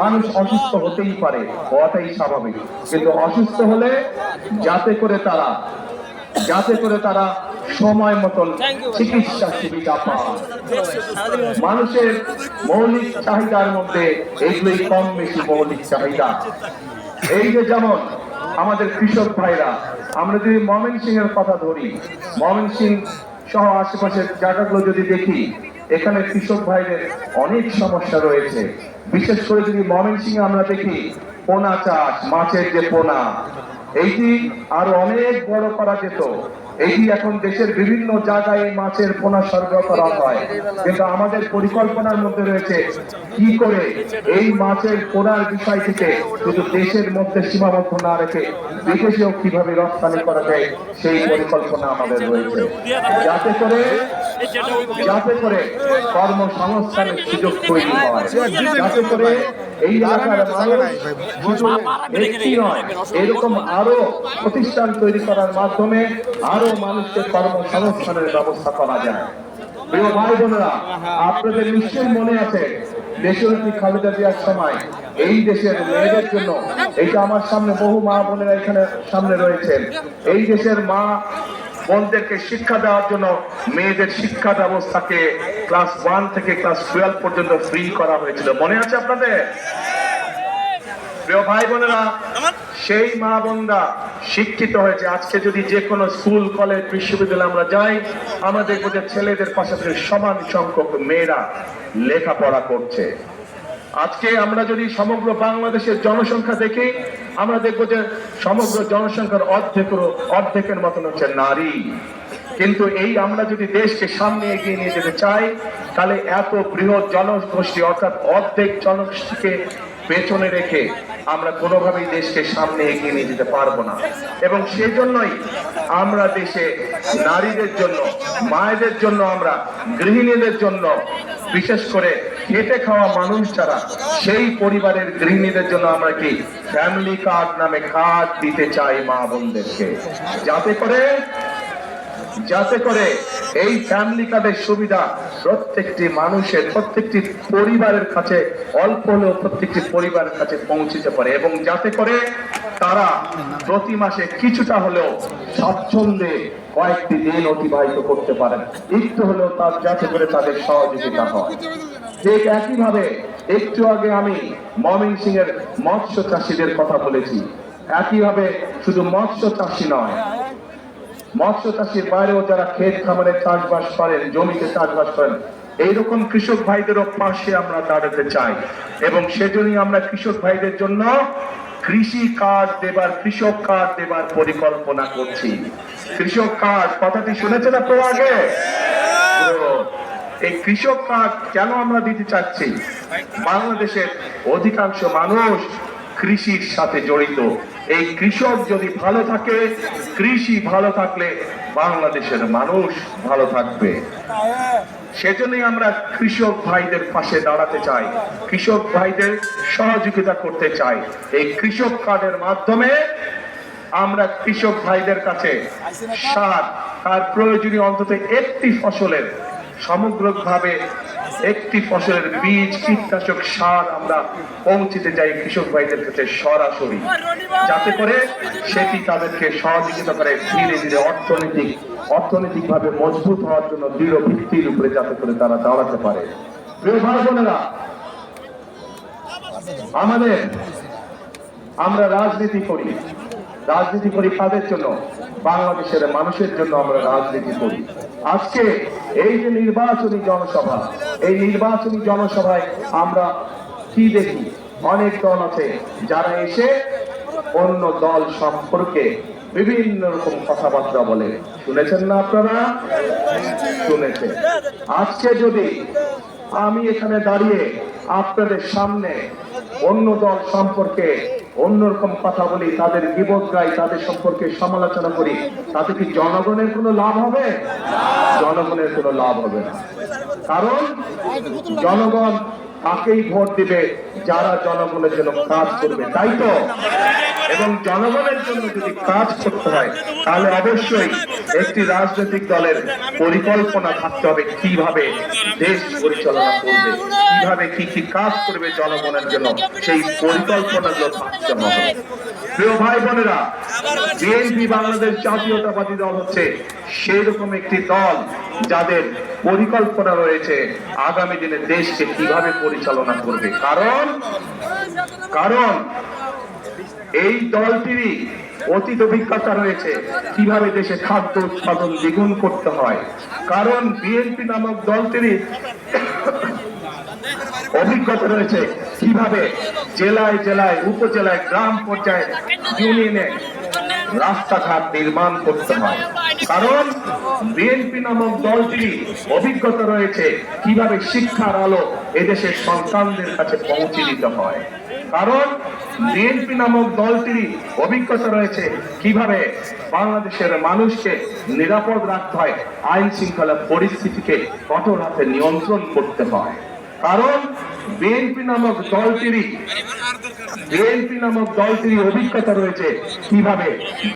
মানুষ অসুস্থ হতেই পারে, হওয়াটাই স্বাভাবিক, কিন্তু অসুস্থ হলে যাতে করে তারা সময় মতন চিকিৎসা সুবিধা পায়। মানুষের মৌলিক চাহিদার মধ্যে এইগুলোই কম বেশি মৌলিক চাহিদা। এই যে যেমন আমাদের কৃষক ভাইরা, আমরা যদি ময়মনসিংহের কথা ধরি, ময়মনসিংহ সহ আশেপাশের জায়গাগুলো যদি দেখি, এখানে কৃষক ভাইদের অনেক সমস্যা রয়েছে। বিশেষ করে যদি ময়মনসিংহে আমরা দেখি পোনা চাষ, মাছের যে পোনা, এইটি আরো অনেক বড় করা যেত। এইটি এখন দেশের বিভিন্ন জায়গায় মাছের পোনা সরবরাহ করা হয়, কিন্তু আমাদের পরিকল্পনার মধ্যে রয়েছে কি করে এই মাছের পোনার বিষয়টিকে শুধু দেশের মধ্যে সীমাবদ্ধ না রেখে বিদেশেও কিভাবে রপ্তানি করা যায়, সেই পরিকল্পনা আমাদের রয়েছে, যাতে করে কর্মসংস্থানের সুযোগ তৈরি হয়, যাতে করে এই এলাকার মানুষ একটি নয়, এরকম আরো প্রতিষ্ঠান তৈরি করার মাধ্যমে আরো মানুষকে কর্মসংস্থানের ব্যবস্থা করা যায়। প্রিয় ভাই বোনেরা, আপনাদের নিশ্চয়ই মনে আছে দেশনেত্রী খালেদা জিয়ার সময় এই দেশের মেয়েদের জন্য, এইটা আমার সামনে বহু মা বোনেরা এখানে সামনে রয়েছেন, এই দেশের মা বোনদেরকে শিক্ষা দেওয়ার জন্য মেয়েদের শিক্ষা ব্যবস্থাকে ক্লাস 1 থেকে ক্লাস 12 পর্যন্ত ফ্রি করা হয়েছিল। মনে আছে আপনাদের? প্রিয় ভাই বোনেরা, সেই মা বোনরা শিক্ষিত হয়েছে। আজকে যদি যে কোনো স্কুল, কলেজ, বিশ্ববিদ্যালয়ে আমরা যাই, আমরা দেখবো যে ছেলেদের পাশাপাশি সমান সংখ্যক মেয়েরা লেখাপড়া করছে। আজকে আমরা যদি সমগ্র বাংলাদেশের জনসংখ্যা দেখি, আমরা দেখবো যে সমগ্র জনসংখ্যার অর্ধেকের মতন হচ্ছে নারী। কিন্তু এই আমরা যদি দেশকে সামনে এগিয়ে নিয়ে যেতে চাই, তাহলে এত বৃহৎ জনগোষ্ঠী অর্থাৎ অর্ধেক জনগোষ্ঠীকে পেছনে রেখে আমরা কোনোভাবেই দেশকে সামনে এগিয়ে নিয়ে যেতে পারবো না। এবং সেজন্যই আমরা দেশে নারীদের জন্য, মায়েদের জন্য, আমরা গৃহিণীদের জন্য, বিশেষ করে খেটে খাওয়া মানুষ যারা, সেই পরিবারের গৃহিণীদের জন্য আমরা কি ফ্যামিলি কার্ড নামে কার্ড দিতে চাই মা বোনদেরকে, যাতে করে এই ফ্যামিলি কার্ডের সুবিধা প্রত্যেকটি মানুষের, প্রত্যেকটি পরিবারের কাছে, অল্প হলেও প্রত্যেকটি পরিবারের কাছে পৌঁছতে পারে, এবং যাতে করে তারা প্রতি মাসে কিছুটা হলেও স্বাচ্ছন্দ্যে কয়েকটি দিন অতিবাহিত করতে পারেন, একটু হলেও যাতে করে তাদের সহযোগিতা হয়। ঠিক একইভাবে একটু আগে আমি ময়মনসিংহের মৎস্য চাষীদের কথা বলেছি। একইভাবে শুধু মৎস্য চাষী নয়, মৎস্য চাষীর বাইরেও যারা ক্ষেত খামারে চাষবাস করেন, জমিতে চাষবাস করেন, এইরকম কৃষক ভাইদেরও পাশে আমরা দাঁড়াতে চাই। এবং সেজন্যই আমরা কৃষক ভাইদের জন্য কৃষক কার্ড দেবার পরিকল্পনা করছি। কৃষক কার্ড কথাটি শুনেছেন আপনারা আগে? এই কৃষক কার্ড কেন আমরা দিতে চাচ্ছি? বাংলাদেশের অধিকাংশ মানুষ কৃষির সাথে জড়িত। এই কৃষক যদি ভালো থাকে, কৃষি ভালো থাকলে বাংলাদেশের মানুষ ভালো থাকবে। সেজন্যই আমরা কৃষক ভাইদের পাশে দাঁড়াতে চাই, কৃষক ভাইদের সহযোগিতা করতে চাই। এই কৃষক কার্ডের মাধ্যমে আমরা কৃষক ভাইদের কাছে সার, তার প্রয়োজনীয় অন্তত একটি ফসলের, সমগ্রভাবে একটি ফসলের বীজ, কীটনাশক, সার আমরা পৌঁছতে চাই কৃষক ভাইদের কাছে সরাসরি, যাতে করে সেটি তাদেরকে সহযোগিতা করে ধীরে ধীরে অর্থনৈতিকভাবে মজবুত হওয়ার জন্য দৃঢ় ভিত্তির উপরে যাতে করে তারা দাঁড়াতে পারে। প্রিয় ভাই বোনেরা, আমরা রাজনীতি করি কাদের জন্য? বাংলাদেশের মানুষের জন্য আমরা রাজনীতি করি। আজকে এই যে নির্বাচনী জনসভা, এই নির্বাচনী জনসভায় আমরা কি দেখি? অনেক দল আছে যারা এসে অন্য দল সম্পর্কে বিভিন্ন রকম কথাবার্তা বলে। শুনেছেন না আপনারা? শুনেছেন। আজকে যদি আমি এখানে দাঁড়িয়ে আপনাদের সামনে অন্য দল সম্পর্কে অন্যরকম কথা বলি, তাদের গীবত গাই, তাদের সম্পর্কে সমালোচনা করি, তাতে কি জনগণের কোনো লাভ হবে? জনগণের কোনো লাভ হবে না। কারণ জনগণ তাকেই ভোট দিবে যারা জনগণের জন্য কাজ করবে, তাই তো? এবং জনগণের জন্য যদি কাজ করতে হয় তাহলে অবশ্যই একটি রাজনৈতিক দলের পরিকল্পনা থাকতে হবে কিভাবে দেশ পরিচালনা করবে, কিভাবে কি কি কাজ করবে জনগণের জন্য, সেই পরিকল্পনাগুলো থাকতে হবে। প্রিয় ভাই বোনেরা, বিএনপি বাংলাদেশ জাতীয়তাবাদী দল হচ্ছে সেই রকম একটি দল যাদের পরিকল্পনা রয়েছে আগামী দিনে দেশকে কিভাবে পরিচালনা করবে। কারণ এই দলটিরই অতীত অভিজ্ঞতা রয়েছে কিভাবে দেশে খাদ্য উৎপাদন দ্বিগুণ করতে হয়। কারণ বিএনপি নামক দলটিরই অভিজ্ঞতা রয়েছে কিভাবে জেলায় জেলায়, উপজেলায়, গ্রাম পর্যায়ে, ইউনিয়নে রাস্তাঘাট নির্মাণ করতে হয়। কারণ বিএনপি নামক দলটির অভিজ্ঞতা রয়েছে কিভাবে শিক্ষার আলো এদেশের সন্তানদের কাছে পৌঁছে দিতে হয়। কারণ বিএনপি নামক দলটির অভিজ্ঞতা রয়েছে কিভাবে বাংলাদেশের মানুষকে নিরাপদ রাখতে হয়, আইন শৃঙ্খলা পরিস্থিতিকে কঠোর হাতে নিয়ন্ত্রণ করতে হয়। কারণ বিএনপি নামক দলটির অভিজ্ঞতা রয়েছে কিভাবে